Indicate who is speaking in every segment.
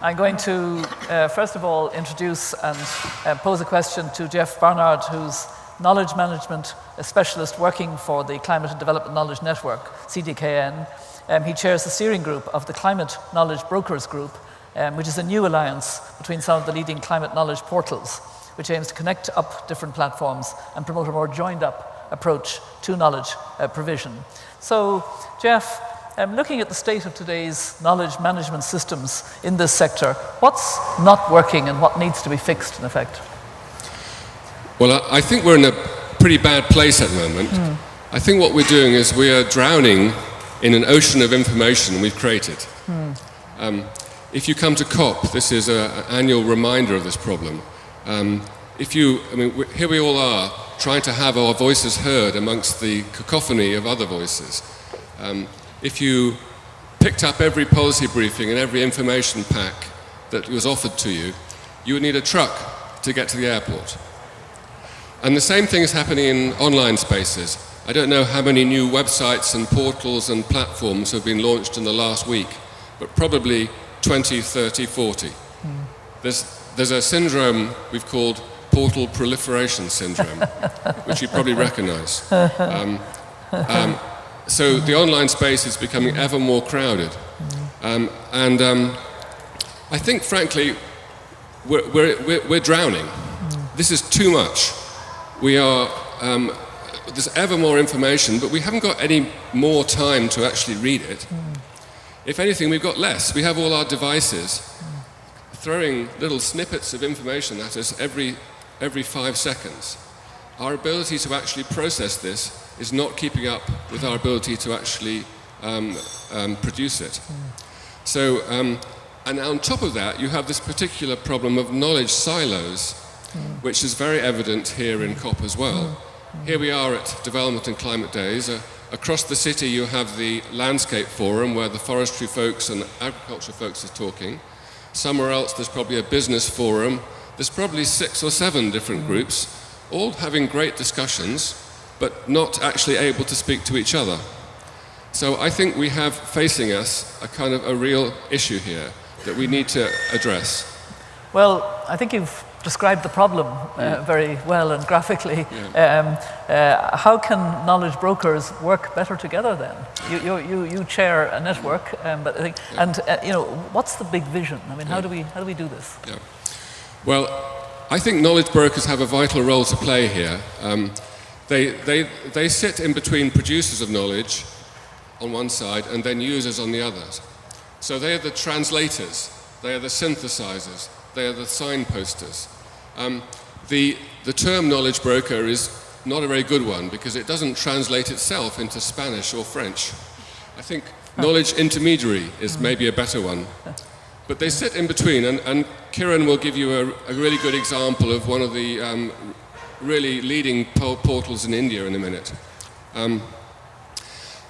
Speaker 1: I'm going to, first of all, introduce and pose a question to Geoff Barnard, who's knowledge management specialist working for the Climate and Development Knowledge Network, CDKN. He chairs the steering group of the Climate Knowledge Brokers Group, which is a new alliance between some of the leading climate knowledge portals, which aims to connect up different platforms and promote a more joined-up approach to knowledge provision. So, Geoff, looking at the state of today's knowledge management systems in this sector, what's not working and what needs to be fixed, in effect?
Speaker 2: Well, I think we're in a pretty bad place at the moment. I think what we're doing is we are drowning in an ocean of information we've created. If you come to COP, this is an annual reminder of this problem. Here we all are trying to have our voices heard amongst the cacophony of other voices. If you picked up every policy briefing and every information pack that was offered to you, you would need a truck to get to the airport. And the same thing is happening in online spaces. I don't know how many new websites and portals and platforms have been launched in the last week, but probably 20, 30, 40. There's a syndrome we've called portal proliferation syndrome, which you probably recognize. So the online space is becoming ever more crowded. I think, frankly, we're drowning. This is too much. There's ever more information, but we haven't got any more time to actually read it. If anything, we've got less. We have all our devices throwing little snippets of information at us every 5 seconds. Our ability to actually process this is not keeping up with our ability to actually produce it. So, and on top of that, you have this particular problem of knowledge silos, which is very evident here in COP as well. Here we are at Development and Climate Days. Across the city you have the Landscape Forum, where the forestry folks and agriculture folks are talking. Somewhere else there's probably a business forum. There's probably 6 or 7 different groups, all having great discussions, but not actually able to speak to each other. So I think we have facing us a kind of a real issue here that we need to address.
Speaker 1: Well, I think you've described the problem very well and graphically. How can knowledge brokers work better together then? You chair a network, but I think, what's the big vision? I mean, how do we do this?
Speaker 2: Well, I think knowledge brokers have a vital role to play here. They sit in between producers of knowledge on one side and then users on the other. So they are the translators, they are the synthesizers, they are the signposters. The term knowledge broker is not a very good one because it doesn't translate itself into Spanish or French. I think knowledge intermediary is maybe a better one. But they sit in between, and Kiran will give you a really good example of one of the really leading portals in India in a minute.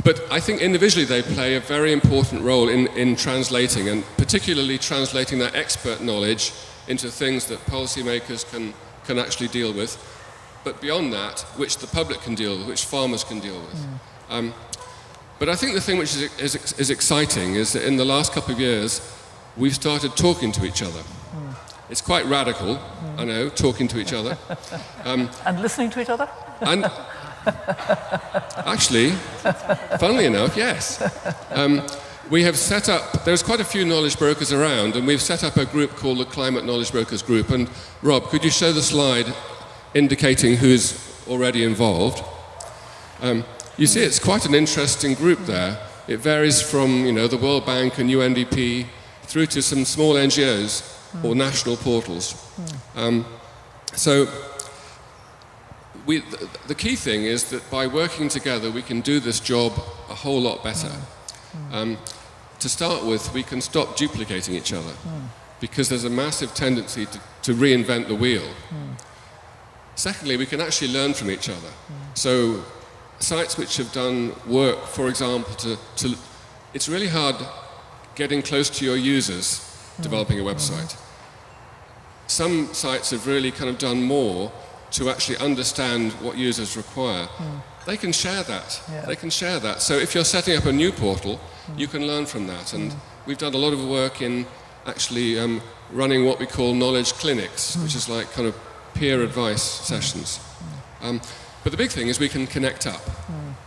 Speaker 2: But I think individually they play a very important role in translating, and particularly translating that expert knowledge into things that policymakers can actually deal with, but beyond that, which the public can deal with, which farmers can deal with. But I think the thing which is exciting is that in the last couple of years, we've started talking to each other. It's quite radical, I know, talking to each other.
Speaker 1: And listening to each other?
Speaker 2: And actually, funnily enough, yes. We have set up, there's quite a few knowledge brokers around, and we've set up a group called the Climate Knowledge Brokers Group. And Rob, could you show the slide indicating who's already involved? You see, it's quite an interesting group there. It varies from, the World Bank and UNDP through to some small NGOs or national portals. So the key thing is that by working together, we can do this job a whole lot better. To start with, we can stop duplicating each other because there's a massive tendency to reinvent the wheel. Secondly, we can actually learn from each other. So sites which have done work, for example, it's really hard getting close to your users developing a website. Some sites have really kind of done more to actually understand what users require. They can share that. They can share that. So if you're setting up a new portal, you can learn from that. And we've done a lot of work in actually running what we call knowledge clinics, which is like kind of peer advice sessions. But the big thing is we can connect up,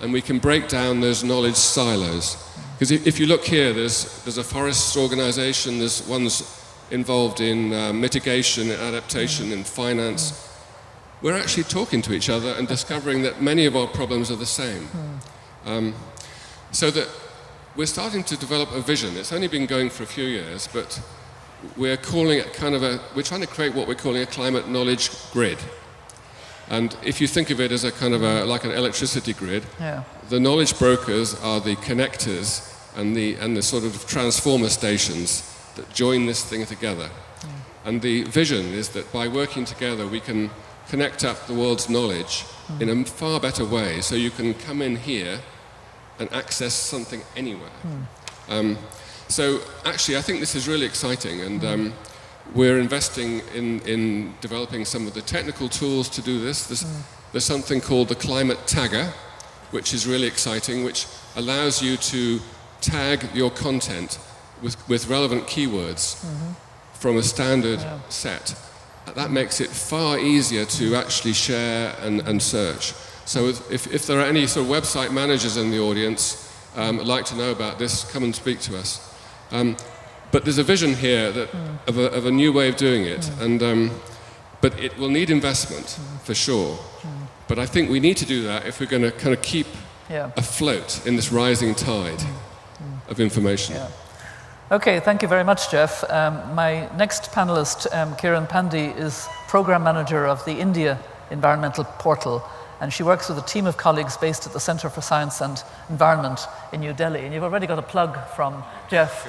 Speaker 2: and we can break down those knowledge silos. Because if you look here, there's a forests organization, there's ones involved in mitigation, adaptation, and finance. We're actually talking to each other and discovering that many of our problems are the same. So that we're starting to develop a vision. It's only been going for a few years, but we're calling it we're trying to create what we're calling a climate knowledge grid. And if you think of it as a kind of like an electricity grid, the knowledge brokers are the connectors and the sort of transformer stations that join this thing together. And the vision is that by working together, we can connect up the world's knowledge in a far better way, so you can come in here and access something anywhere. So actually, I think this is really exciting, and we're investing in developing some of the technical tools to do this. There's something called the Climate Tagger, which is really exciting, which allows you to tag your content with relevant keywords from a standard set. That makes it far easier to actually share and search. So if there are any sort of website managers in the audience would like to know about this, come and speak to us. But there's a vision here of a new way of doing it, but it will need investment for sure. But I think we need to do that if we're going to kind of keep afloat in this rising tide of information.
Speaker 1: Okay, thank you very much, Geoff. My next panelist, Kiran Pandey, is Program Manager of the India Environmental Portal, and she works with a team of colleagues based at the Centre for Science and Environment in New Delhi. And you've already got a plug from Geoff.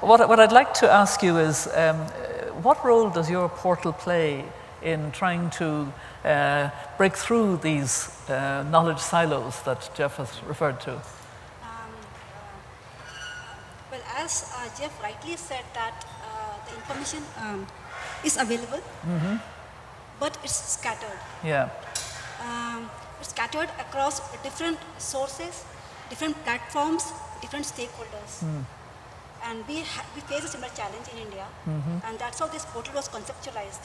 Speaker 1: What I'd like to ask you is, what role does your portal play in trying to break through these knowledge silos that Geoff has referred to?
Speaker 3: Well, as Geoff rightly said, that the information is available, but it's scattered. It's scattered across different sources, different platforms, different stakeholders. And we face a similar challenge in India, and that's how this portal was conceptualized.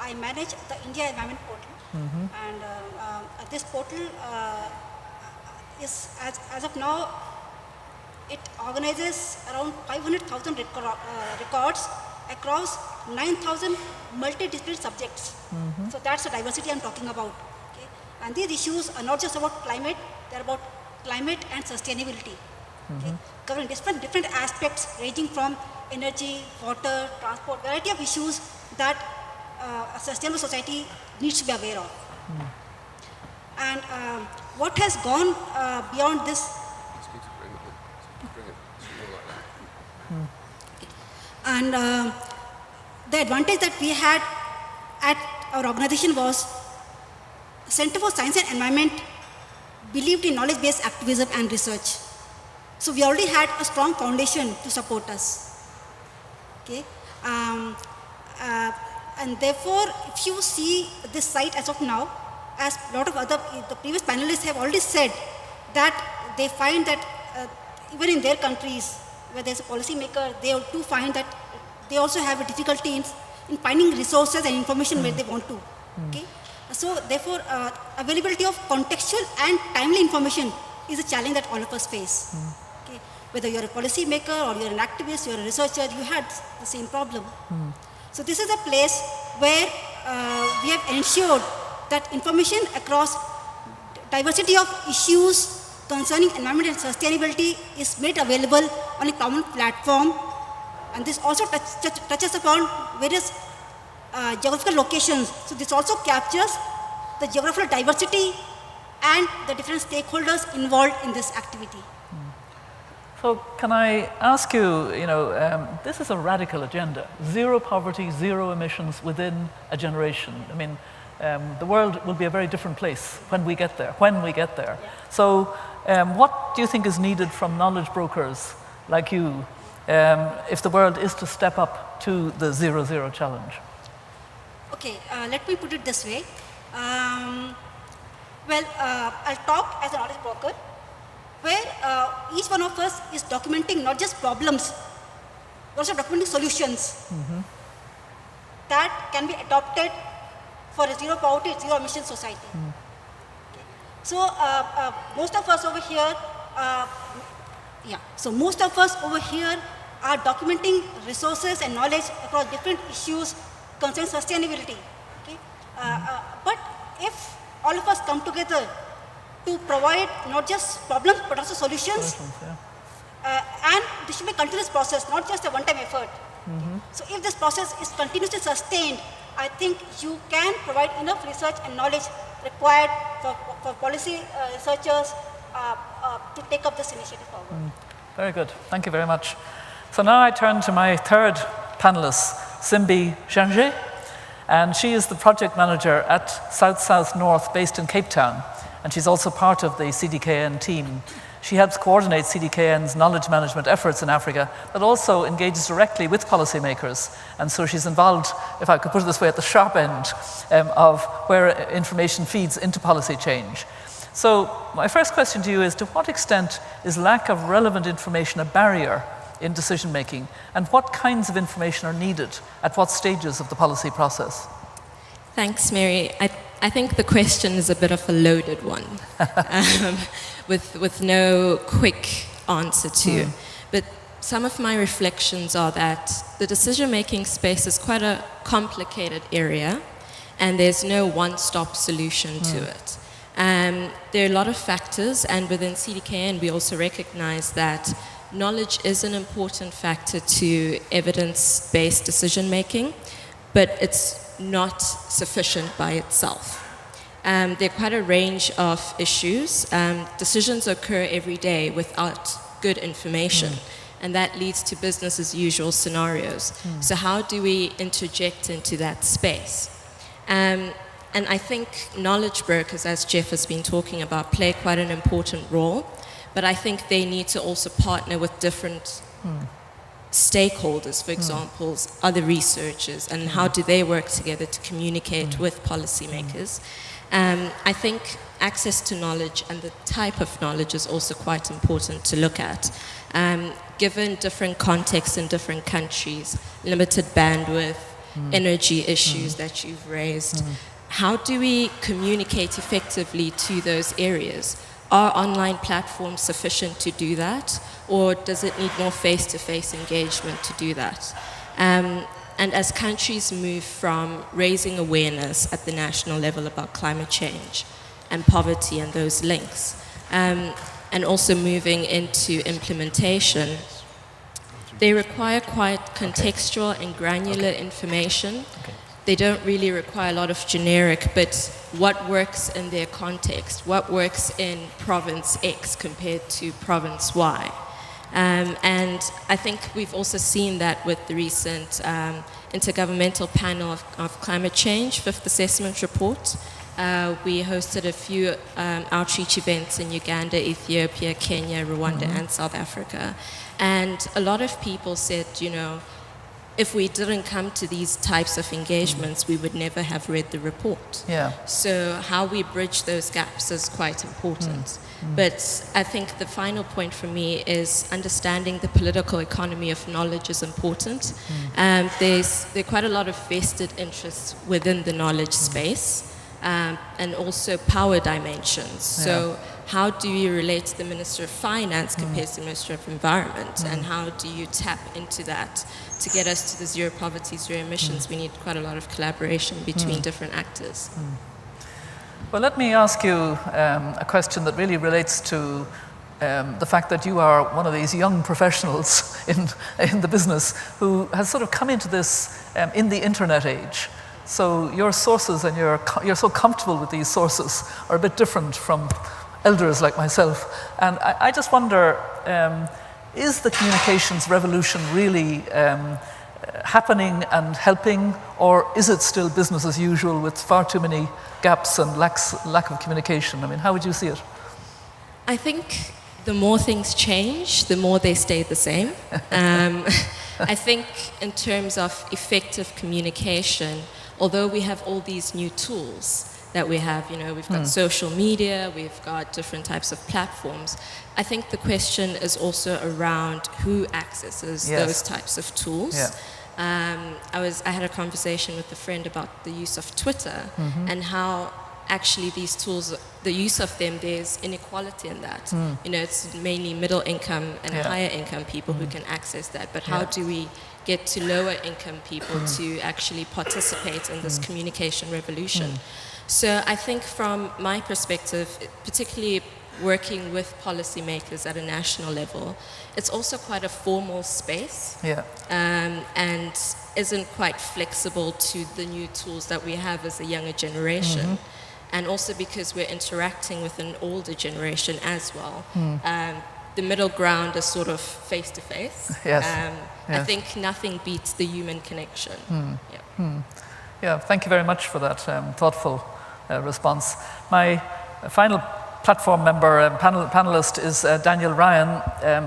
Speaker 3: I manage the India Environment Portal, and this portal is, as of now, it organizes around 500,000 records across 9,000 multidisciplinary subjects. So that's the diversity I'm talking about. Okay? And these issues are not just about climate, they're about climate and sustainability. Okay? Covering different aspects ranging from energy, water, transport, variety of issues that a sustainable society needs to be aware of. And what has gone beyond this? And the advantage that we had at our organization was Center for Science and Environment believed in knowledge-based activism and research. So we already had a strong foundation to support us. Okay? And therefore, if you see this site as of now, as a lot of the previous panelists have already said, that they find that even in their countries, where there's a policy maker, they too find that they also have a difficulty in finding resources and information where they want to. Okay? So therefore, availability of contextual and timely information is a challenge that all of us face. Okay? Whether you're a policy maker or you're an activist, you're a researcher, you had the same problem. So this is a place where we have ensured that information across diversity of issues concerning environment and sustainability is made available on a common platform, and this also touches upon various geographical locations. So this also captures the geographical diversity and the different stakeholders involved in this activity.
Speaker 1: So can I ask you, this is a radical agenda. Zero poverty, zero emissions within a generation. I mean, the world will be a very different place when we get there. So what do you think is needed from knowledge brokers like you if the world is to step up to the 0-0 challenge?
Speaker 3: Okay, let me put it this way. I'll talk as a knowledge broker, where each one of us is documenting not just problems, lots of documenting solutions that can be adopted for a zero poverty, zero emission society. Okay. So most of us over here, are documenting resources and knowledge across different issues concerning sustainability. Okay. But if all of us come together to provide not just problems but also solutions, and this should be a continuous process, not just a one-time effort. So if this process is continuously sustained, I think you can provide enough research and knowledge required for policy researchers to take up this initiative forward.
Speaker 1: Very good. Thank you very much. So now I turn to my third panelist, Zhanje, and she is the project manager at SouthSouthNorth based in Cape Town, and she's also part of the CDKN team. She helps coordinate CDKN's knowledge management efforts in Africa, but also engages directly with policymakers. And so she's involved, if I could put it this way, at the sharp end of where information feeds into policy change. So my first question to you is, to what extent is lack of relevant information a barrier in decision making? And what kinds of information are needed at what stages of the policy process?
Speaker 4: Thanks, Mary. I think the question is a bit of a loaded one, with no quick answer to. But some of my reflections are that the decision-making space is quite a complicated area, and there's no one-stop solution to it. There are a lot of factors, and within CDKN we also recognize that knowledge is an important factor to evidence-based decision-making, but it's not sufficient by itself. There are quite a range of issues. Decisions occur every day without good information, and that leads to business as usual scenarios. So how do we interject into that space? And I think knowledge brokers, as Geoff has been talking about, play quite an important role, but I think they need to also partner with different stakeholders, for example, other researchers, and how do they work together to communicate with policymakers. I think access to knowledge and the type of knowledge is also quite important to look at. Given different contexts in different countries, limited bandwidth, energy issues that you've raised, how do we communicate effectively to those areas? Are online platforms sufficient to do that, or does it need more face-to-face engagement to do that? And as countries move from raising awareness at the national level about climate change and poverty and those links, and also moving into implementation, they require quite contextual and granular information. They don't really require a lot of generic, but what works in their context, what works in province X compared to province Y. And I think we've also seen that with the recent Intergovernmental Panel of Climate Change, Fifth Assessment Report. We hosted a few outreach events in Uganda, Ethiopia, Kenya, Rwanda, and South Africa. And a lot of people said, you know, if we didn't come to these types of engagements, we would never have read the report. So how we bridge those gaps is quite important. But I think the final point for me is understanding the political economy of knowledge is important. There are quite a lot of vested interests within the knowledge space, and also power dimensions. So how do you relate to the Minister of Finance compared to the Minister of Environment? And how do you tap into that? To get us to the zero poverty, zero emissions, we need quite a lot of collaboration between different actors.
Speaker 1: Well, let me ask you a question that really relates to the fact that you are one of these young professionals in the business who has sort of come into this in the internet age. So your sources, and you're so comfortable with these sources, are a bit different from elders like myself. And I just wonder, is the communications revolution really happening and helping, or is it still business as usual with far too many gaps and lack of communication? I mean, how would you see it?
Speaker 4: I think the more things change, the more they stay the same. I think in terms of effective communication, although we have all these new tools that we have. You know, we've got social media, we've got different types of platforms. I think the question is also around who accesses those types of tools.
Speaker 1: Yeah.
Speaker 4: I had a conversation with a friend about the use of Twitter and how actually these tools, the use of them, there's inequality in that. You know, it's mainly middle income and higher income people who can access that. But how do we get to lower income people to actually participate in this communication revolution? So I think from my perspective, particularly working with policymakers at a national level, it's also quite a formal space and isn't quite flexible to the new tools that we have as a younger generation. And also because we're interacting with an older generation as well. The middle ground is sort of face-to-face. I think nothing beats the human connection.
Speaker 1: Yeah, thank you very much for that thoughtful response. My final platform member and panelist is Daniel Ryan,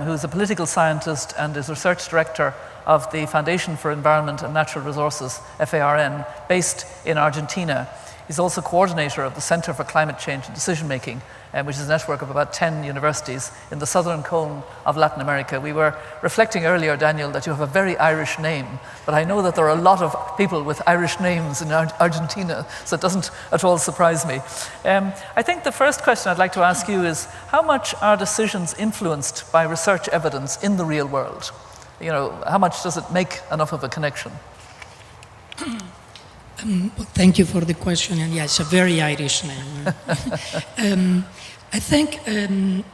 Speaker 1: who's a political scientist and is research director of the Foundation for Environment and Natural Resources, FARN, based in Argentina. He's also coordinator of the Center for Climate Change and Decision Making, which is a network of about 10 universities in the southern cone of Latin America. We were reflecting earlier, Daniel, that you have a very Irish name, but I know that there are a lot of people with Irish names in Argentina, so it doesn't at all surprise me. I think the first question I'd like to ask you is, how much are decisions influenced by research evidence in the real world? You know, how much does it make enough of a connection?
Speaker 5: Well, thank you for the question, and yeah, it's a very Irish name. I think the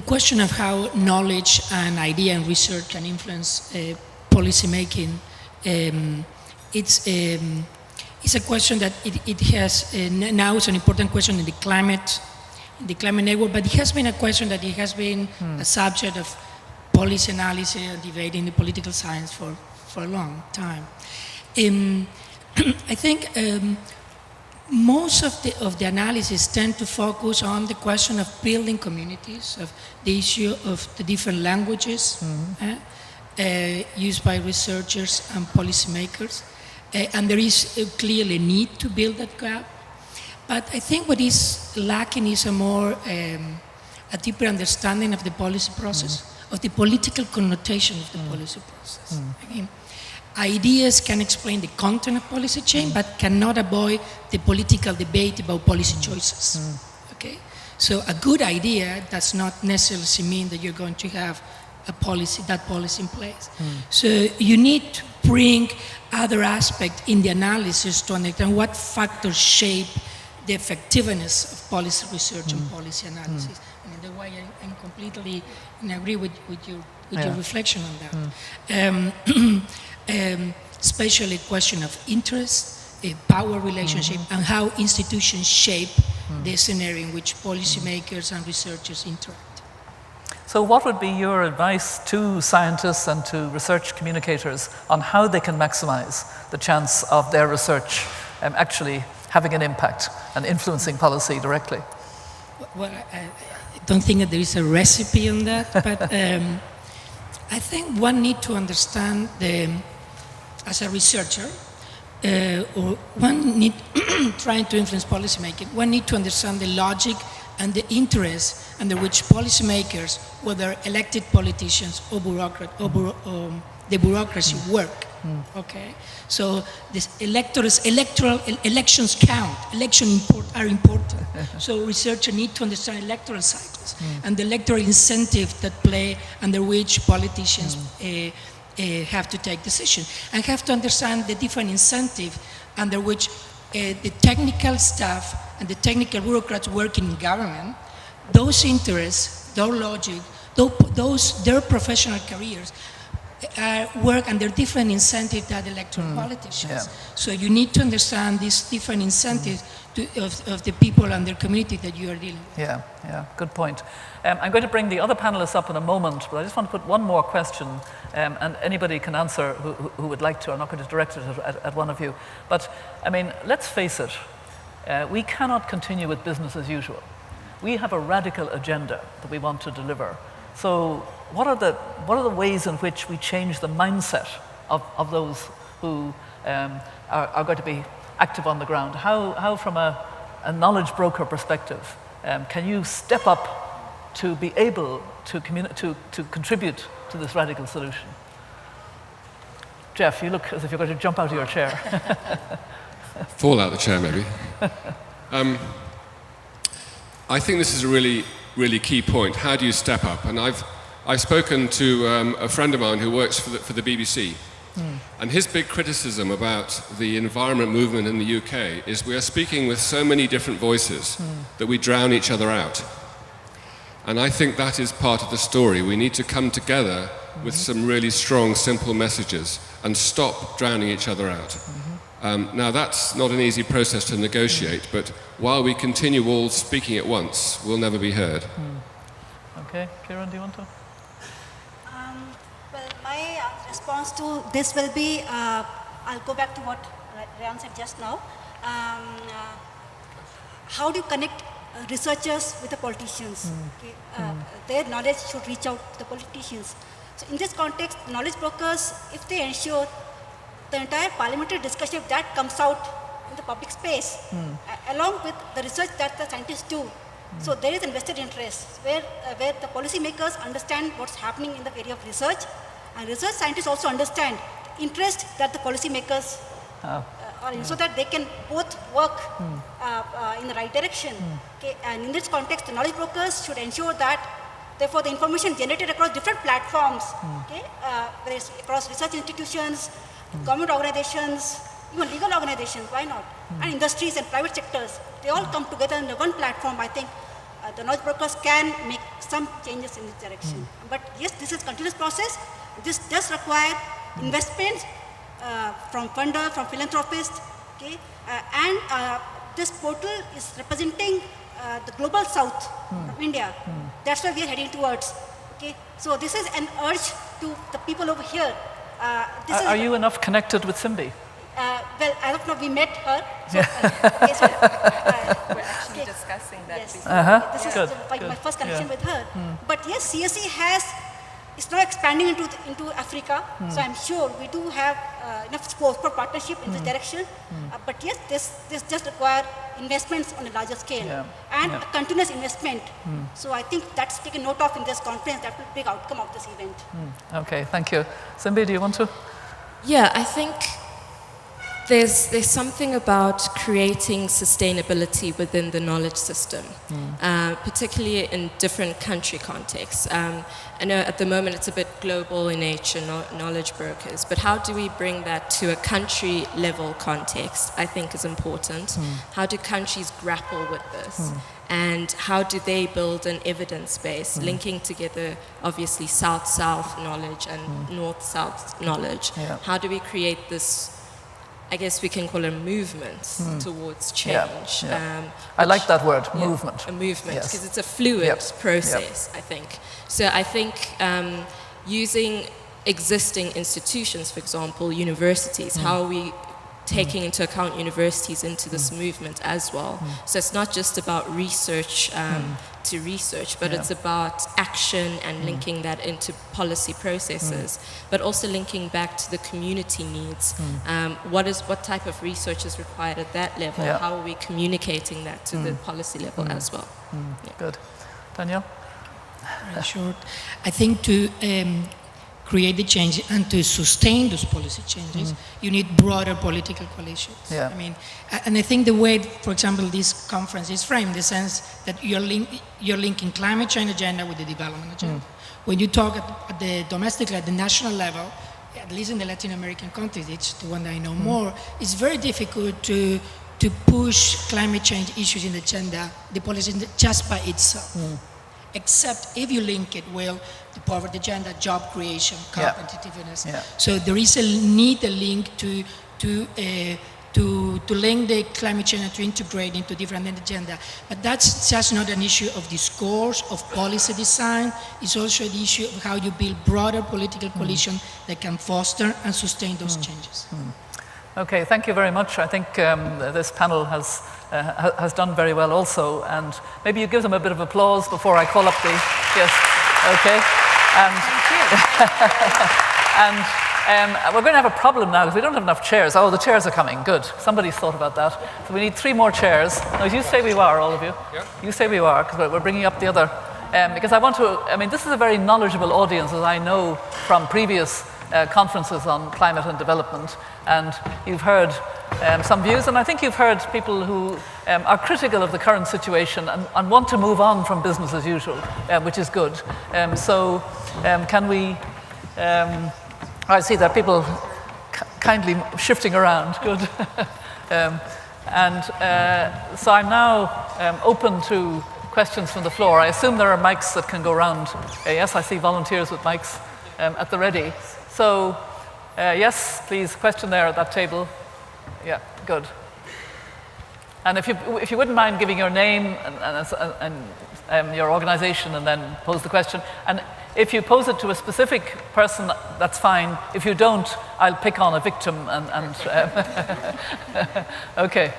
Speaker 5: question of how knowledge and idea and research can influence policy making, it's a question that it has now it's an important question in the climate network, but it has been a question that it has been a subject of policy analysis and debate in the political science for a long time. I think most of the analysis tend to focus on the question of building communities, of the issue of the different languages used by researchers and policymakers, and there is clearly a need to build that gap. But I think what is lacking is a deeper understanding of the policy process, of the political connotation of the policy process. Again, ideas can explain the content of policy change, but cannot avoid the political debate about policy choices. Okay, so a good idea does not necessarily mean that you're going to have that policy in place. So you need to bring other aspects in the analysis to understand what factors shape the effectiveness of policy research and policy analysis. And in the way I'm completely agree with your reflection on that. Especially a question of interest, a power relationship, and how institutions shape the scenario in which policymakers and researchers interact.
Speaker 1: So what would be your advice to scientists and to research communicators on how they can maximize the chance of their research actually having an impact and influencing policy directly?
Speaker 5: Well, I don't think that there is a recipe on that, but I think one needs to understand as a researcher, or one need trying to influence policymaking, one need to understand the logic and the interest under which policymakers, whether elected politicians or the bureaucracy work. Okay, so this elections count. Elections are important. So researchers need to understand electoral cycles and the electoral incentive that play under which politicians have to take decisions, and have to understand the different incentive under which the technical staff and the technical bureaucrats working in government, those interests, their logic, their professional careers work under different incentives than electoral politicians. So you need to understand these different incentives of the people and their community that you are dealing with.
Speaker 1: Yeah, good point. I'm going to bring the other panelists up in a moment, but I just want to put one more question, and anybody can answer who would like to. I'm not going to direct it at one of you. But, I mean, let's face it, we cannot continue with business as usual. We have a radical agenda that we want to deliver. So what are the ways in which we change the mindset of those who are going to be active on the ground. How from a knowledge broker perspective, can you step up to be able to contribute to this radical solution? Geoff, you look as if you're going to jump out of your chair.
Speaker 2: Fall out the chair, maybe. I think this is a really, really key point. How do you step up? And I've spoken to a friend of mine who works for the BBC, and his big criticism about the environment movement in the UK is we are speaking with so many different voices that we drown each other out. And I think that is part of the story. We need to come together with some really strong, simple messages and stop drowning each other out. Now, that's not an easy process to negotiate, but while we continue all speaking at once, we'll never be heard.
Speaker 1: Okay, Kiran, do you want to?
Speaker 3: Well, my response to this will be, I'll go back to what Ryan said just now. How do you connect researchers with the politicians? Okay? Their knowledge should reach out to the politicians. So in this context, knowledge brokers, if they ensure the entire parliamentary discussion, if that comes out in the public space, along with the research that the scientists do, so there is invested interest where the policymakers understand what's happening in the area of research, and research scientists also understand the interest that the policymakers are in, so that they can both work in the right direction. Okay? And in this context, the knowledge brokers should ensure that, therefore, the information generated across different platforms, okay, whether it's across research institutions, government organizations, even legal organizations, why not? And industries and private sectors, they all come together in one platform. I think the knowledge brokers can make some changes in this direction. But yes, this is a continuous process. This does require investments from funders, from philanthropists, okay? And this portal is representing the global south of India. That's where we are heading towards. Okay? So this is an urge to the people over here.
Speaker 1: Are you enough connected with Simbi?
Speaker 3: Well, as of now, we met her. So,
Speaker 4: We're actually discussing that.
Speaker 3: Yes.
Speaker 4: Before.
Speaker 3: This is
Speaker 1: Good,
Speaker 3: my first connection with her. But yes, CSE is now expanding into Africa. So I'm sure we do have enough scope for partnership in this direction. But yes, this just requires investments on a larger scale and a continuous investment. So I think that's taken note of in this conference. That will be a big outcome of this event.
Speaker 1: Okay, thank you. Simbi, do you want to?
Speaker 4: Yeah, I think there's something about creating sustainability within the knowledge system, particularly in different country contexts. I know at the moment it's a bit global in nature, knowledge brokers, but how do we bring that to a country level context, I think is important. How do countries grapple with this? And how do they build an evidence base, linking together obviously South-South knowledge and North-South knowledge? How do we create this, I guess we can call it a movement towards change.
Speaker 1: I like that word, movement.
Speaker 4: A movement, because it's a fluid process, I think. So I think using existing institutions, for example, universities, how are we taking into account universities into this movement as well? So it's not just about research to research, but it's about action and linking that into policy processes, but also linking back to the community needs. What type of research is required at that level? How are we communicating that to the policy level as well?
Speaker 1: Good. Danielle?
Speaker 5: Very short. I think to create the change and to sustain those policy changes, you need broader political coalitions. I mean, and I think the way, for example, this conference is framed, in the sense that you're linking climate change agenda with the development agenda. When you talk at the domestic, at the national level, at least in the Latin American countries, it's the one that I know more, it's very difficult to push climate change issues in the agenda, the policy just by itself. Except if you link it with the poverty agenda, job creation, competitiveness. So there is a link to link the climate change and to integrate into different agenda. But that's just not an issue of discourse, of policy design. It's also the issue of how you build broader political coalition that can foster and sustain those changes.
Speaker 1: Okay, thank you very much. I think this panel has done very well also, and maybe you give them a bit of applause before I call up the, okay. And, thank you. And We're going to have a problem now because we don't have enough chairs. Oh, the chairs are coming. Good. Somebody's thought about that. So we need 3 more chairs. Now, you say we are, all of you.
Speaker 2: Yeah.
Speaker 1: You say we are because we're bringing up the other. Because I want to, this is a very knowledgeable audience, as I know from previous conferences on climate and development. And you've heard some views, and I think you've heard people who are critical of the current situation and want to move on from business as usual, which is good. Can we... I see that people kindly shifting around. Good. So I'm now open to questions from the floor. I assume there are mics that can go around. Yes, I see volunteers with mics at the ready. So, yes, please, question there at that table. Yeah, good. And if you wouldn't mind giving your name and your organization and then pose the question. And if you pose it to a specific person, that's fine. If you don't, I'll pick on a victim Okay.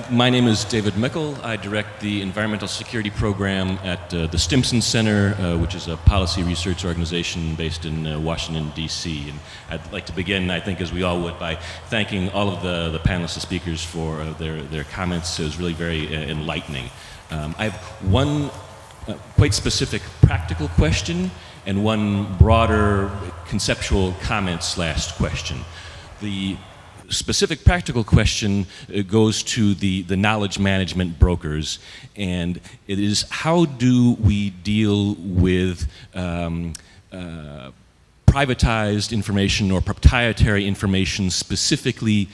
Speaker 6: My name is David Mickel. I direct the Environmental Security Program at the Stimson Center, which is a policy research organization based in Washington, D.C. And I'd like to begin, I think, as we all would, by thanking all of the panelists and speakers for their comments. It was really very enlightening. I have one quite specific practical question and one broader conceptual comment/question. The specific practical question goes to the knowledge management brokers, and it is, how do we deal with privatized information or proprietary information, specifically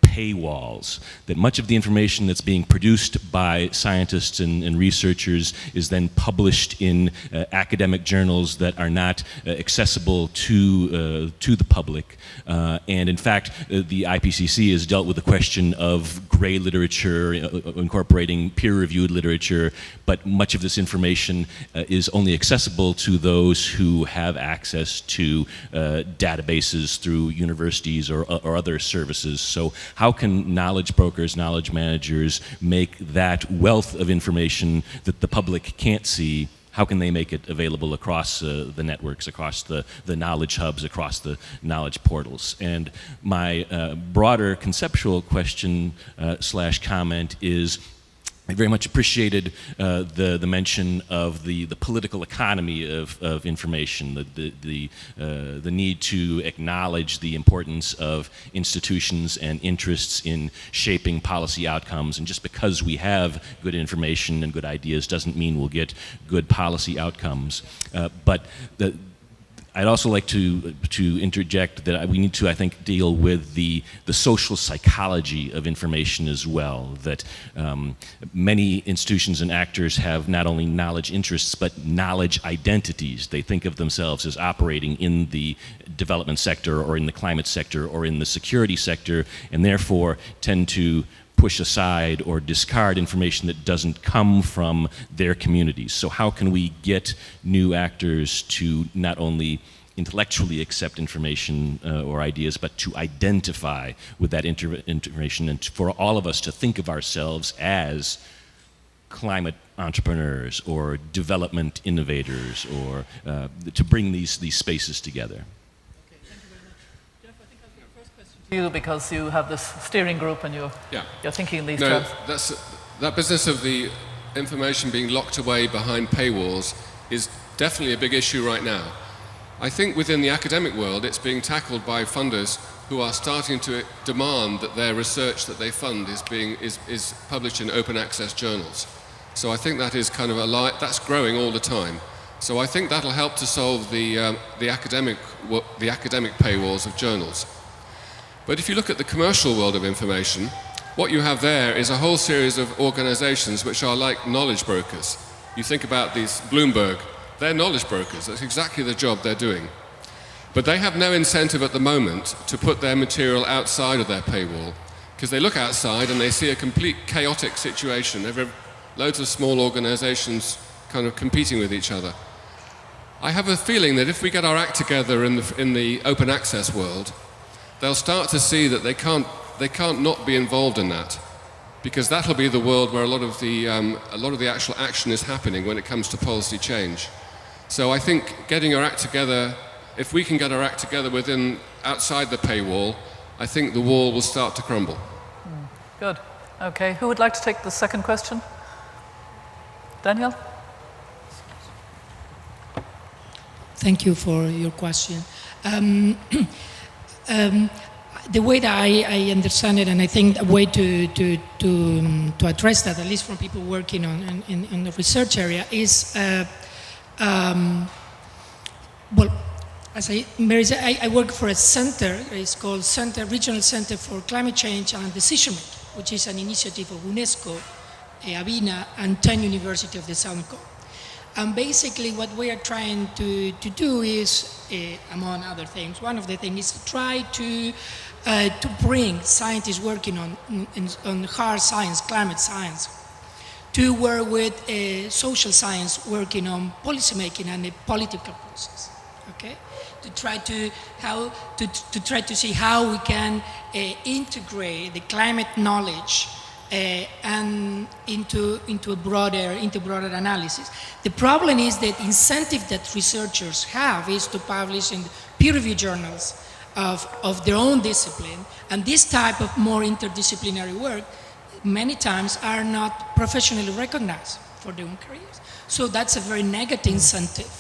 Speaker 6: paywalls, that much of the information that's being produced by scientists and researchers is then published in academic journals that are not accessible to the public. And in fact, the IPCC has dealt with the question of gray literature, incorporating peer-reviewed literature, but much of this information is only accessible to those who have access to databases through universities or other services. So how can knowledge brokers, knowledge managers make that wealth of information that the public can't see, how can they make it available across the networks, across the knowledge hubs, across the knowledge portals? And my broader conceptual question / comment is, I very much appreciated the mention of the political economy of information, the need to acknowledge the importance of institutions and interests in shaping policy outcomes. And just because we have good information and good ideas doesn't mean we'll get good policy outcomes. But I'd also like to interject that we need to, I think, deal with the social psychology of information as well, that many institutions and actors have not only knowledge interests, but knowledge identities. They think of themselves as operating in the development sector or in the climate sector or in the security sector, and therefore tend to push aside or discard information that doesn't come from their communities. So how can we get new actors to not only intellectually accept information or ideas, but to identify with that information, and for all of us to think of ourselves as climate entrepreneurs or development innovators, or to bring these spaces together?
Speaker 1: Okay, thank you very much. Geoff, I think I'll give the first question to you because you have this steering group and you're thinking in these terms.
Speaker 2: That business of the information being locked away behind paywalls is definitely a big issue right now. I think within the academic world it's being tackled by funders who are starting to demand that their research that they fund is published in open access journals. So I think that is kind of that's growing all the time. So I think that'll help to solve the academic paywalls of journals. But if you look at the commercial world of information, what you have there is a whole series of organizations which are like knowledge brokers. You think about these Bloomberg, they're knowledge brokers. That's exactly the job they're doing. But they have no incentive at the moment to put their material outside of their paywall, because they look outside and they see a complete chaotic situation. Loads of small organizations kind of competing with each other. I have a feeling that if we get our act together in the open access world, they'll start to see that they can't not be involved in that, because that'll be the world where a lot of the actual action is happening when it comes to policy change. So I think getting our act together, if we can get our act together within outside the paywall, I think the wall will start to crumble.
Speaker 1: Good. Okay, who would like to take the second question? Daniel?
Speaker 5: Thank you for your question. The way that I understand it, and I think a way to address that, at least from people working in the research area, is well, as Mary said, I work for a center. It's called Regional Center for Climate Change and Decision Making, which is an initiative of UNESCO, ABINA, and 10 University of the Southern Cone. And basically what we are trying to do is, among other things, one of the things is to try to bring scientists working on hard science, climate science, to work with social science working on policy making and the political process. Okay, to try to see how we can integrate the climate knowledge and into broader analysis. The problem is that incentive that researchers have is to publish in peer-reviewed journals of their own discipline, and this type of more interdisciplinary work many times are not professionally recognized for their own careers. So that's a very negative incentive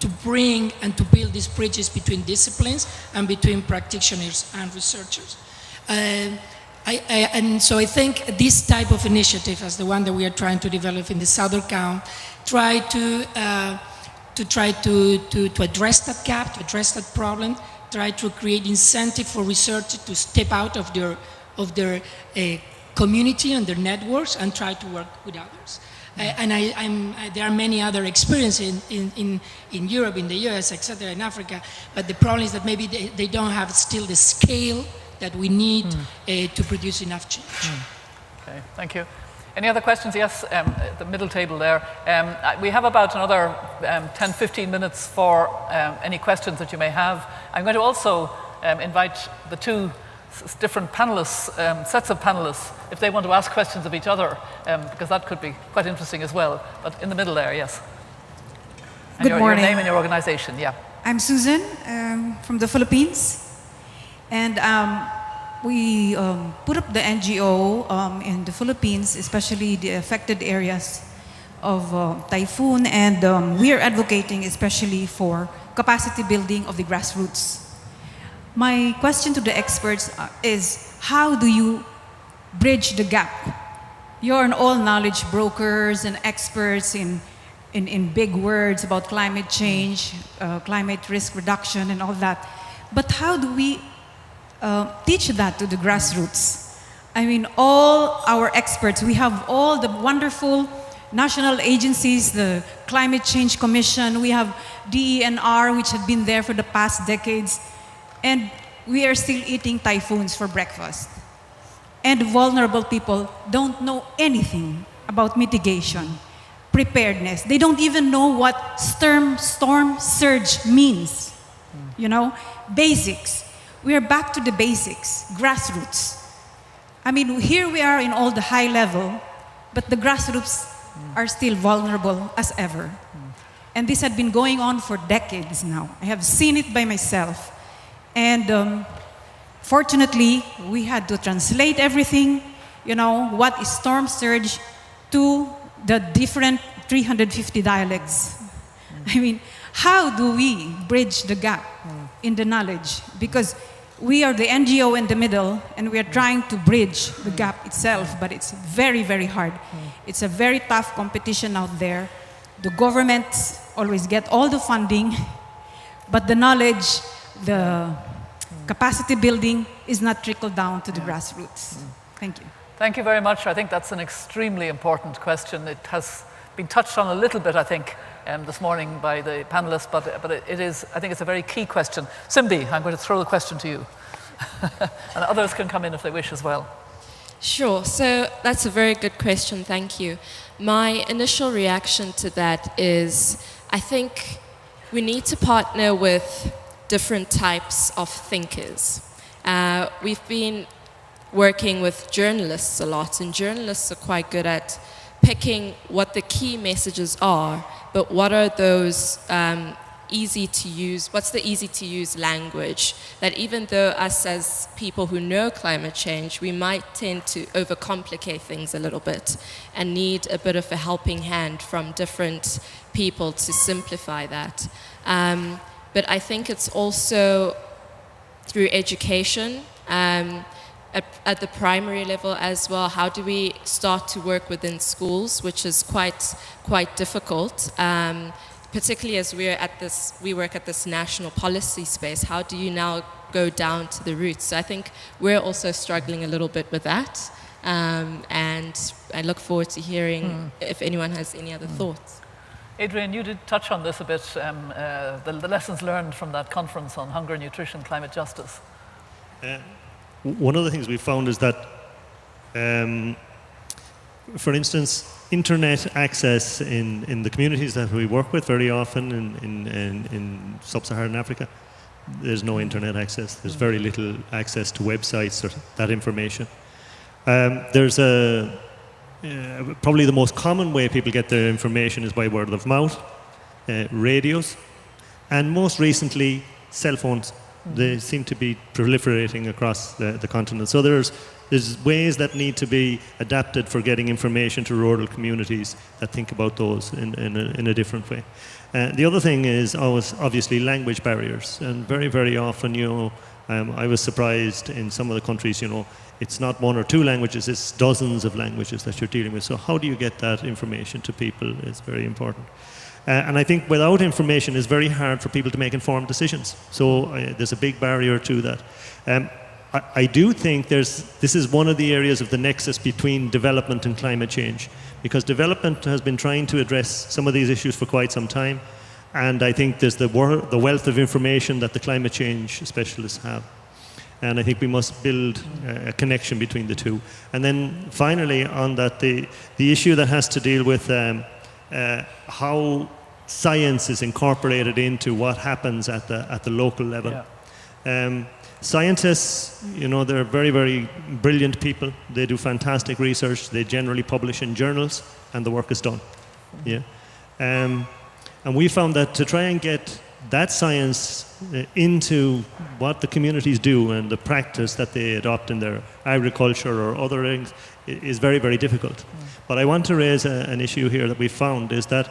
Speaker 5: to bring and to build these bridges between disciplines and between practitioners and researchers. And so I think this type of initiative, as the one that we are trying to develop in the Southern Cone, try to address that gap, to address that problem, try to create incentive for researchers to step out of their community and their networks and try to work with others. And there are many other experiences in Europe, in the US, etc., in Africa, but the problem is that maybe they don't have still the scale that we need to produce enough change.
Speaker 1: Okay, thank you. Any other questions? Yes, the middle table there. We have about another 10-15 minutes for any questions that you may have. I'm going to also invite the two different panelists, sets of panelists, if they want to ask questions of each other, because that could be quite interesting as well. But in the middle there, yes. And
Speaker 7: Good morning.
Speaker 1: Your name and your organization, yeah.
Speaker 7: I'm Susan from the Philippines. And we put up the NGO in the Philippines, especially the affected areas of typhoon, and we are advocating especially for capacity building of the grassroots. My question to the experts is, how do you bridge the gap? You're an all-knowledge brokers and experts in big words about climate change, climate risk reduction and all that. But how do we teach that to the grassroots? I mean, all our experts, we have all the wonderful national agencies, the Climate Change Commission, we have DENR, which have been there for the past decades, and we are still eating typhoons for breakfast. And vulnerable people don't know anything about mitigation, preparedness. They don't even know what storm surge means. You know, basics. We are back to the basics, grassroots. I mean, here we are in all the high level, but the grassroots are still vulnerable as ever. And this had been going on for decades now. I have seen it by myself. And fortunately, we had to translate everything, you know, what is storm surge to the different 350 dialects. I mean, how do we bridge the gap in the knowledge? Because we are the NGO in the middle, and we are trying to bridge the gap itself, but it's very, very hard. It's a very tough competition out there. The governments always get all the funding, but the knowledge, the capacity building is not trickled down to the grassroots. Thank you.
Speaker 1: Thank you very much. I think that's an extremely important question. It has been touched on a little bit, I think, this morning by the panelists, but it is, I think it's a very key question. Simbi, I'm going to throw the question to you. And others can come in if they wish as well.
Speaker 4: Sure, so that's a very good question, thank you. My initial reaction to that is, I think we need to partner with different types of thinkers. We've been working with journalists a lot, and journalists are quite good at picking what the key messages are, but what are those easy to use language, that even though us as people who know climate change, we might tend to overcomplicate things a little bit and need a bit of a helping hand from different people to simplify that. But I think it's also through education, at the primary level as well. How do we start to work within schools, which is quite difficult, particularly as we work at this national policy space. How do you now go down to the roots? So I think we're also struggling a little bit with that, and I look forward to hearing if anyone has any other thoughts.
Speaker 1: Adrian, you did touch on this a bit, the lessons learned from that conference on hunger, nutrition, climate justice.
Speaker 8: One of the things we found is that, for instance, internet access in the communities that we work with very often in sub-Saharan Africa, there's no internet access. There's very little access to websites or that information. There's probably the most common way people get their information is by word of mouth, radios, and most recently, cell phones. They seem to be proliferating across the continent. So there's ways that need to be adapted for getting information to rural communities that think about those in a different way. The other thing is obviously language barriers. And very, very often, I was surprised in some of the countries, it's not one or two languages, it's dozens of languages that you're dealing with. So how do you get that information to people is very important. And I think without information, it's very hard for people to make informed decisions. So there's a big barrier to that. I do think this is one of the areas of the nexus between development and climate change, because development has been trying to address some of these issues for quite some time. And I think there's the wealth of information that the climate change specialists have. And I think we must build a connection between the two. And then finally on that, the issue that has to deal with how science is incorporated into what happens at the local level. Yeah. Scientists, they're very, very brilliant people. They do fantastic research. They generally publish in journals, and the work is done. Yeah. And we found that to try and get that science into what the communities do and the practice that they adopt in their agriculture or other things is very, very difficult. But I want to raise an issue here that we found is that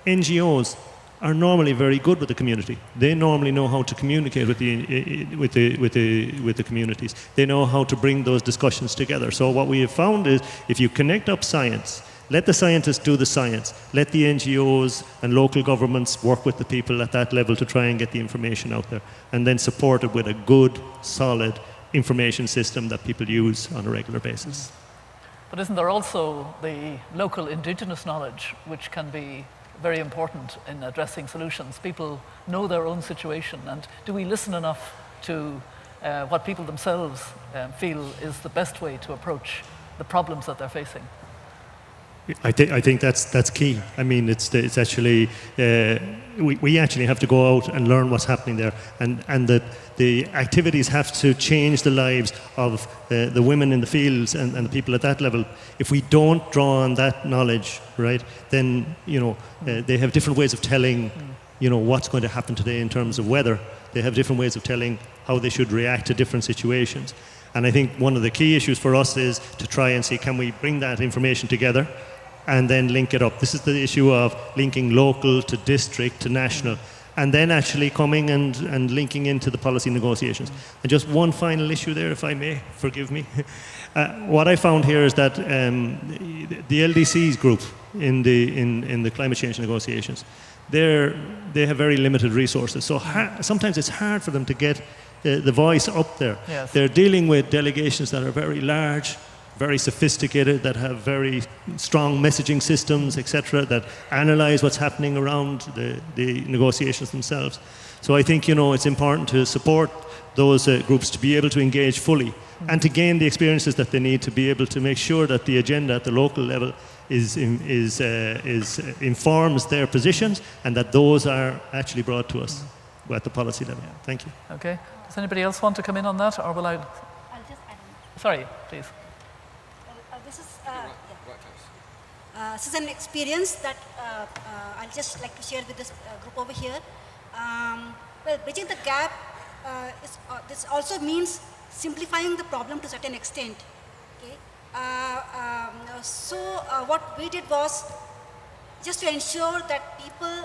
Speaker 8: NGOs are normally very good with the community. They normally know how to communicate with the communities. They know how to bring those discussions together. So what we have found is if you connect up science, let the scientists do the science, let the NGOs and local governments work with the people at that level to try and get the information out there, and then support it with a good, solid information system that people use on a regular basis.
Speaker 1: But isn't there also the local indigenous knowledge, which can be very important in addressing solutions? People know their own situation, and do we listen enough to what people themselves feel is the best way to approach the problems that they're facing?
Speaker 8: I think that's key. I mean, it's actually we actually have to go out and learn what's happening there, and the activities have to change the lives of the women in the fields and the people at that level. If we don't draw on that knowledge, right, then they have different ways of telling what's going to happen today in terms of weather. They have different ways of telling how they should react to different situations. And I think one of the key issues for us is to try and see, can we bring that information together and then link it up. This is the issue of linking local to district to national, and then actually coming and linking into the policy negotiations. And just one final issue there, if I may, forgive me. What I found here is that the LDC's group in the climate change negotiations, they have very limited resources. So sometimes it's hard for them to get the voice up there.
Speaker 1: Yes.
Speaker 8: They're dealing with delegations that are very large, very sophisticated, that have very strong messaging systems, etc., that analyze what's happening around the negotiations themselves. So I think it's important to support those groups to be able to engage fully and to gain the experiences that they need to be able to make sure that the agenda at the local level informs their positions, and that those are actually brought to us at the policy level. Yeah. Thank you.
Speaker 1: Okay. Does anybody else want to come in on that, or will I?
Speaker 3: I'll just add on.
Speaker 1: Sorry, please.
Speaker 3: This is an experience that I'll just like to share with this group over here. Well, bridging the gap, this also means simplifying the problem to a certain extent. Okay? What we did was just to ensure that people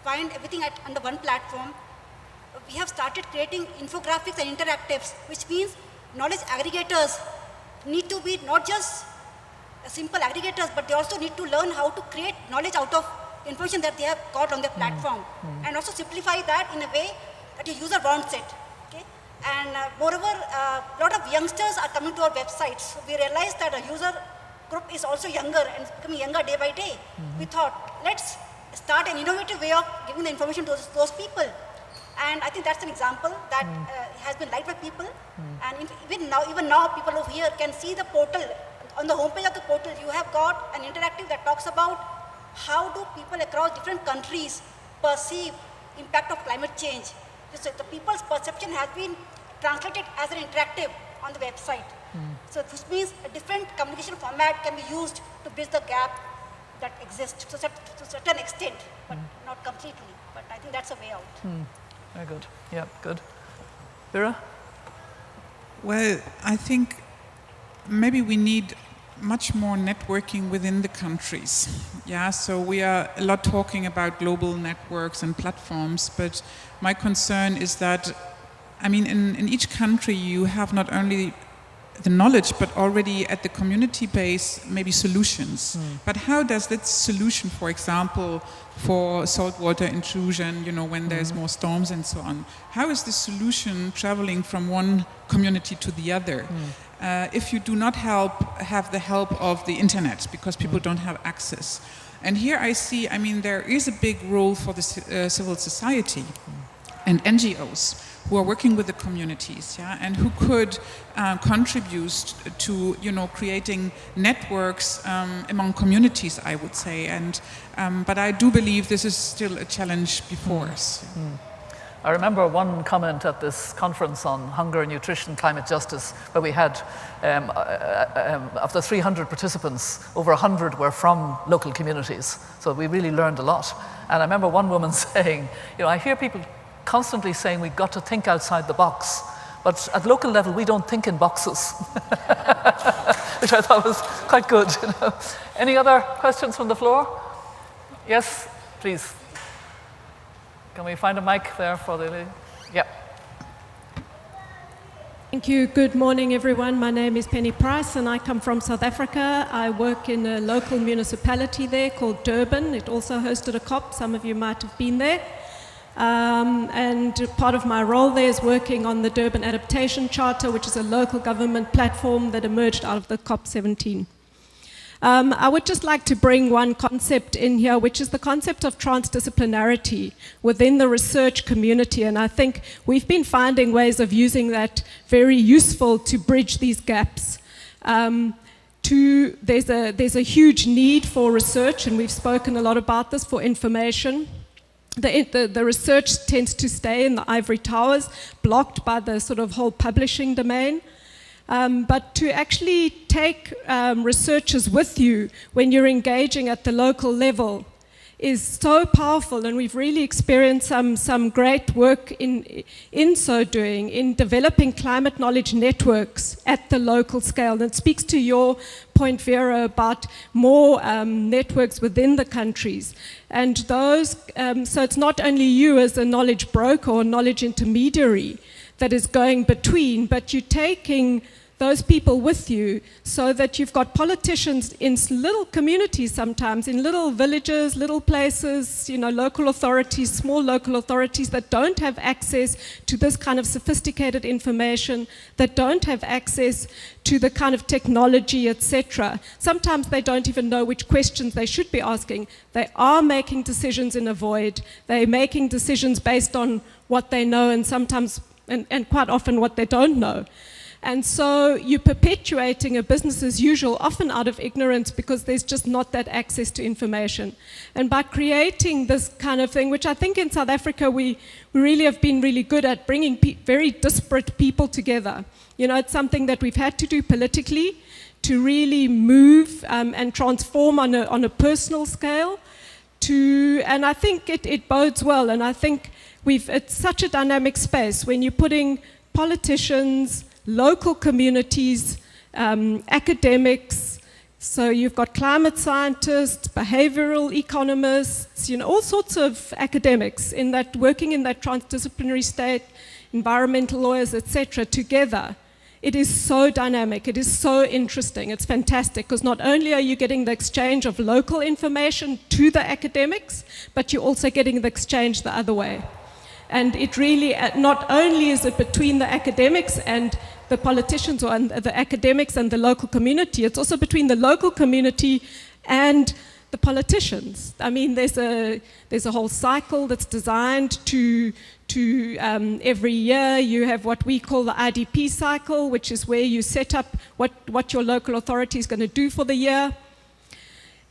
Speaker 3: find everything under one platform. We have started creating infographics and interactives, which means knowledge aggregators need to be not just simple aggregators, but they also need to learn how to create knowledge out of information that they have got on their platform, and also simplify that in a way that your user wants it. Okay? And moreover, a lot of youngsters are coming to our websites. So we realized that our user group is also younger and becoming younger day by day. We thought, let's start an innovative way of giving the information to those people. And I think that's an example that has been liked by people. And even now, people over here can see the portal. On the homepage of the portal, you have got an interactive that talks about how do people across different countries perceive impact of climate change. So the people's perception has been translated as an interactive on the website. So this means a different communication format can be used to bridge the gap that exists to a certain extent, but not completely. But I think that's a way out.
Speaker 1: Very good. Yeah, good. Vera?
Speaker 9: Well, I think maybe we need much more networking within the countries. Yeah, so we are a lot talking about global networks and platforms, but my concern is that, I mean, in each country you have not only the knowledge, but already at the community base, maybe solutions. But how does that solution, for example, for saltwater intrusion, you know, when there's more storms and so on, how is the solution traveling from one community to the other? If you do not have the help of the internet, because people don't have access. And here I see, I mean, there is a big role for the civil society and NGOs who are working with the communities, yeah, and who could contribute to, you know, creating networks among communities, I would say. And but I do believe this is still a challenge before us.
Speaker 1: I remember one comment at this conference on hunger, nutrition, climate justice, where we had, of the 300 participants, over 100 were from local communities. So we really learned a lot. And I remember one woman saying, you know, I hear people constantly saying we've got to think outside the box, but at local level we don't think in boxes, which I thought was quite good. You know. Any other questions from the floor? Yes, please. Can we find a mic there for the lady? Yeah.
Speaker 10: Thank you. Good morning, everyone. My name is Penny Price, and I come from South Africa. I work in a local municipality there called Durban. It also hosted a COP. Some of you might have been there. And part of my role there is working on the Durban Adaptation Charter, which is a local government platform that emerged out of the COP17. I would just like to bring one concept in here, which is the concept of transdisciplinarity within the research community. And I think we've been finding ways of using that very useful to bridge these gaps. There's a huge need for research, and we've spoken a lot about this, for information. The research tends to stay in the ivory towers, blocked by the sort of whole publishing domain. But to actually take researchers with you when you're engaging at the local level is so powerful, and we've really experienced some great work in so doing, in developing climate knowledge networks at the local scale. And it speaks to your point, Vera, about more networks within the countries. And those, so it's not only you as a knowledge broker or knowledge intermediary that is going between, but you're taking those people with you, so that you've got politicians in little communities sometimes, in little villages, little places, you know, local authorities, small local authorities that don't have access to this kind of sophisticated information, that don't have access to the kind of technology, etc. Sometimes they don't even know which questions they should be asking. They are making decisions in a void. They're making decisions based on what they know, and sometimes, and quite often, what they don't know. And so you're perpetuating a business as usual, often out of ignorance, because there's just not that access to information. And by creating this kind of thing, which I think in South Africa we really have been really good at, bringing very disparate people together. You know, it's something that we've had to do politically to really move and transform on a personal scale, and I think it bodes well, and I think it's such a dynamic space when you're putting politicians, local communities, academics, so you've got climate scientists, behavioral economists, all sorts of academics working in that transdisciplinary state, environmental lawyers, etc., together. It is so dynamic, it is so interesting, it's fantastic, because not only are you getting the exchange of local information to the academics, but you're also getting the exchange the other way. And it really, not only is it between the academics and the politicians, or the academics and the local community, it's also between the local community and the politicians. I mean, there's a whole cycle that's designed to every year you have what we call the IDP cycle, which is where you set up what your local authority is going to do for the year.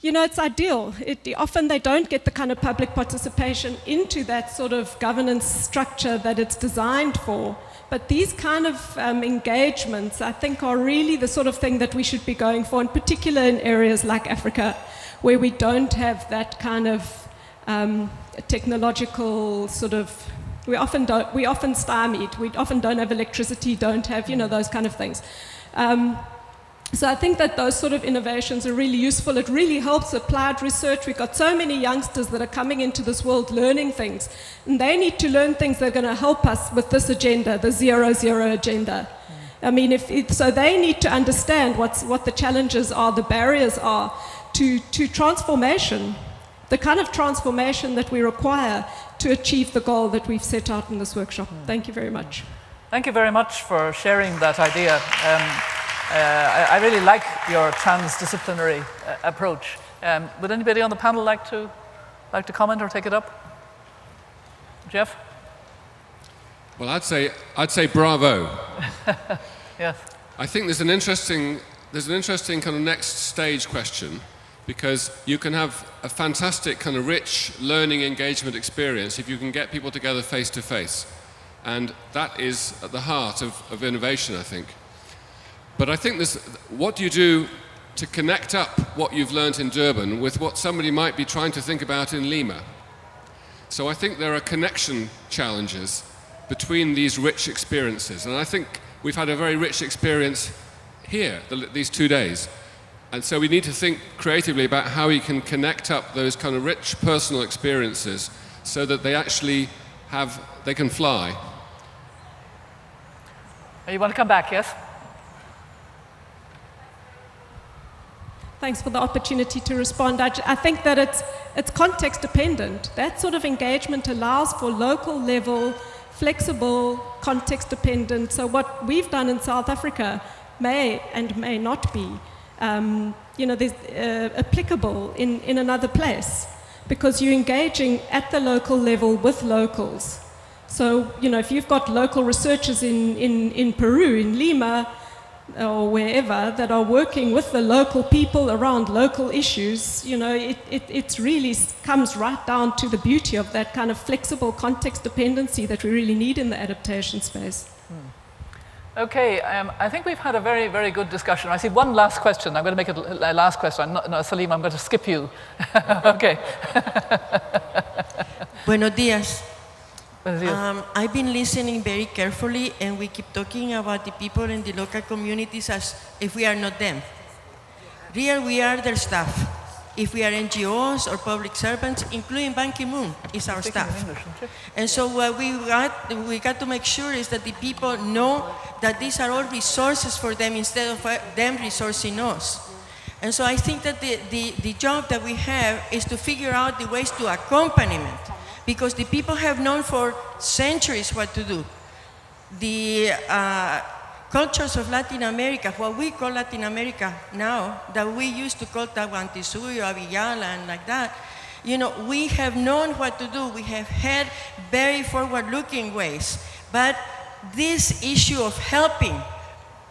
Speaker 10: It's ideal. Often they don't get the kind of public participation into that sort of governance structure that it's designed for. But these kind of engagements, I think, are really the sort of thing that we should be going for, in particular in areas like Africa, where we don't have that kind of technological sort of, we often stymied, we often don't have electricity, don't have, those kind of things. So I think that those sort of innovations are really useful. It really helps applied research. We've got so many youngsters that are coming into this world learning things, and they need to learn things that are going to help us with this agenda, the 0-0 agenda. I mean, so they need to understand what the challenges are, the barriers are to transformation, the kind of transformation that we require to achieve the goal that we've set out in this workshop. Thank you very much.
Speaker 1: Thank you very much for sharing that idea. I really like your transdisciplinary approach. Would anybody on the panel like to comment or take it up? Geoff?
Speaker 2: Well, I'd say bravo.
Speaker 1: Yes.
Speaker 2: I think there's an interesting kind of next stage question, because you can have a fantastic kind of rich learning engagement experience if you can get people together face to face, and that is at the heart of innovation, I think. But I think what do you do to connect up what you've learned in Durban with what somebody might be trying to think about in Lima? So I think there are connection challenges between these rich experiences, and I think we've had a very rich experience here these 2 days. And so we need to think creatively about how we can connect up those kind of rich personal experiences so that they actually they can fly.
Speaker 1: You want to come back, yes?
Speaker 10: Thanks for the opportunity to respond. I think that it's context dependent. That sort of engagement allows for local level, flexible, context dependent. So what we've done in South Africa may and may not be, there's applicable in another place, because you're engaging at the local level with locals. So, if you've got local researchers in Peru, in Lima, or wherever, that are working with the local people around local issues, it really comes right down to the beauty of that kind of flexible context dependency that we really need in the adaptation space.
Speaker 1: Okay, I think we've had a very, very good discussion. I see one last question. I'm going to make it a last question. Salim, I'm going to skip you. Okay.
Speaker 11: Buenos días. I've been listening very carefully, and we keep talking about the people in the local communities as if we are not them. Really, we are their staff. If we are NGOs or public servants, including Ban Ki-moon is our staff. And so what we got to make sure is that the people know that these are all resources for them instead of them resourcing us. And so I think that the job that we have is to figure out the ways to accompaniment, because the people have known for centuries what to do. The cultures of Latin America, what we call Latin America now, that we used to call Tahuantinsuyo, Avillala, and like that, we have known what to do. We have had very forward-looking ways. But this issue of helping,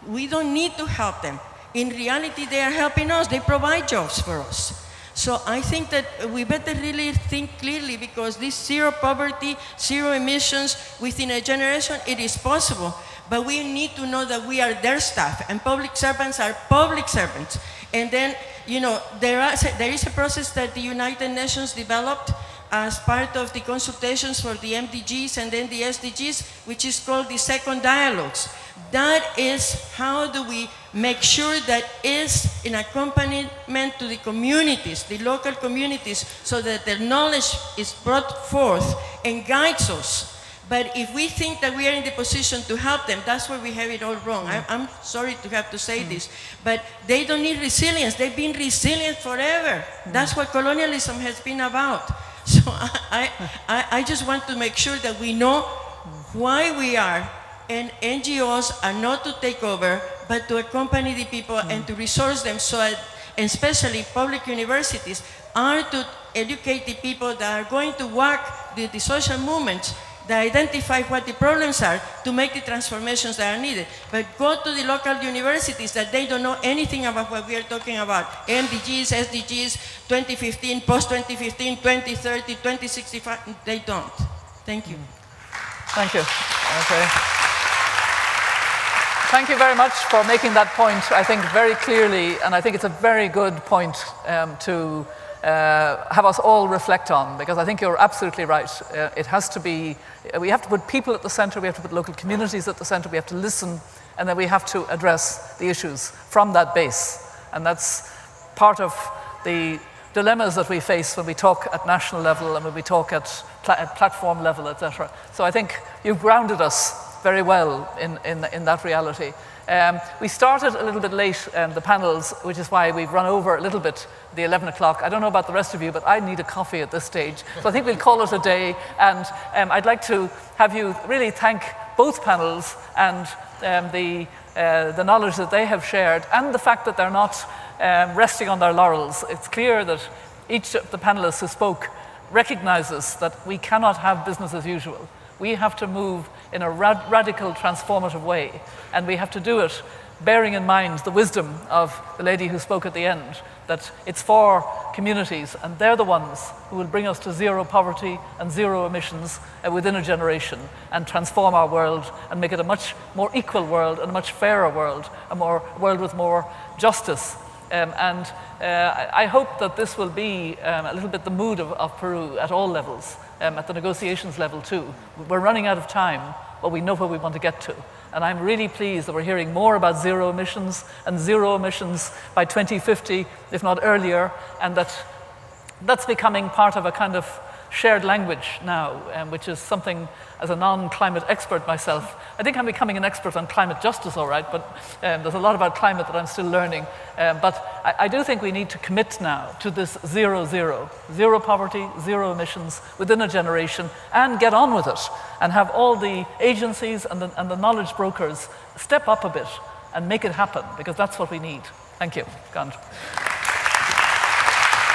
Speaker 11: we don't need to help them. In reality, they are helping us. They provide jobs for us. So I think that we better really think clearly, because this zero poverty, zero emissions within a generation, it is possible. But we need to know that we are their staff, and public servants are public servants. And then, you know, there is a process that the United Nations developed as part of the consultations for the MDGs and then the SDGs, which is called the second dialogues. That is how do we make sure that is an accompaniment to the communities, the local communities, so that their knowledge is brought forth and guides us. But if we think that we are in the position to help them, that's where we have it all wrong. I'm sorry to have to say this, but they don't need resilience. They've been resilient forever. That's what colonialism has been about. So I just want to make sure that we know why we are, and NGOs are not to take over, but to accompany the people and to resource them, so and especially public universities are to educate the people that are going to work the social movements, that identify what the problems are to make the transformations that are needed. But go to the local universities that they don't know anything about what we are talking about. MDGs, SDGs, 2015, post-2015, 2030, 2065, they don't. Thank you.
Speaker 1: Thank you. Okay. Thank you very much for making that point, I think, very clearly, and I think it's a very good point to have us all reflect on, because I think you're absolutely right. It has to be, we have to put people at the center, we have to put local communities at the center, we have to listen, and then we have to address the issues from that base. And that's part of the dilemmas that we face when we talk at national level and when we talk at platform level, etc. So I think you've grounded us very well in that reality. We started a little bit late, the panels, which is why we've run over a little bit the 11 o'clock. I don't know about the rest of you, but I need a coffee at this stage. So I think we'll call it a day. And I'd like to have you really thank both panels and the knowledge that they have shared, and the fact that they're not resting on their laurels. It's clear that each of the panelists who spoke recognizes that we cannot have business as usual. We have to move in a radical, transformative way, and we have to do it bearing in mind the wisdom of the lady who spoke at the end, that it's for communities, and they're the ones who will bring us to zero poverty and zero emissions within a generation, and transform our world and make it a much more equal world and a much fairer world, a world with more justice. I hope that this will be a little bit the mood of Peru at all levels, at the negotiations level too. We're running out of time, but we know where we want to get to. And I'm really pleased that we're hearing more about zero emissions and zero emissions by 2050, if not earlier, and that's becoming part of a kind of shared language now, which is something, as a non-climate expert myself, I think I'm becoming an expert on climate justice, all right, but there's a lot about climate that I'm still learning. But I do think we need to commit now to this zero poverty, zero emissions within a generation, and get on with it, and have all the agencies and the knowledge brokers step up a bit and make it happen, because that's what we need. Thank you. Gone.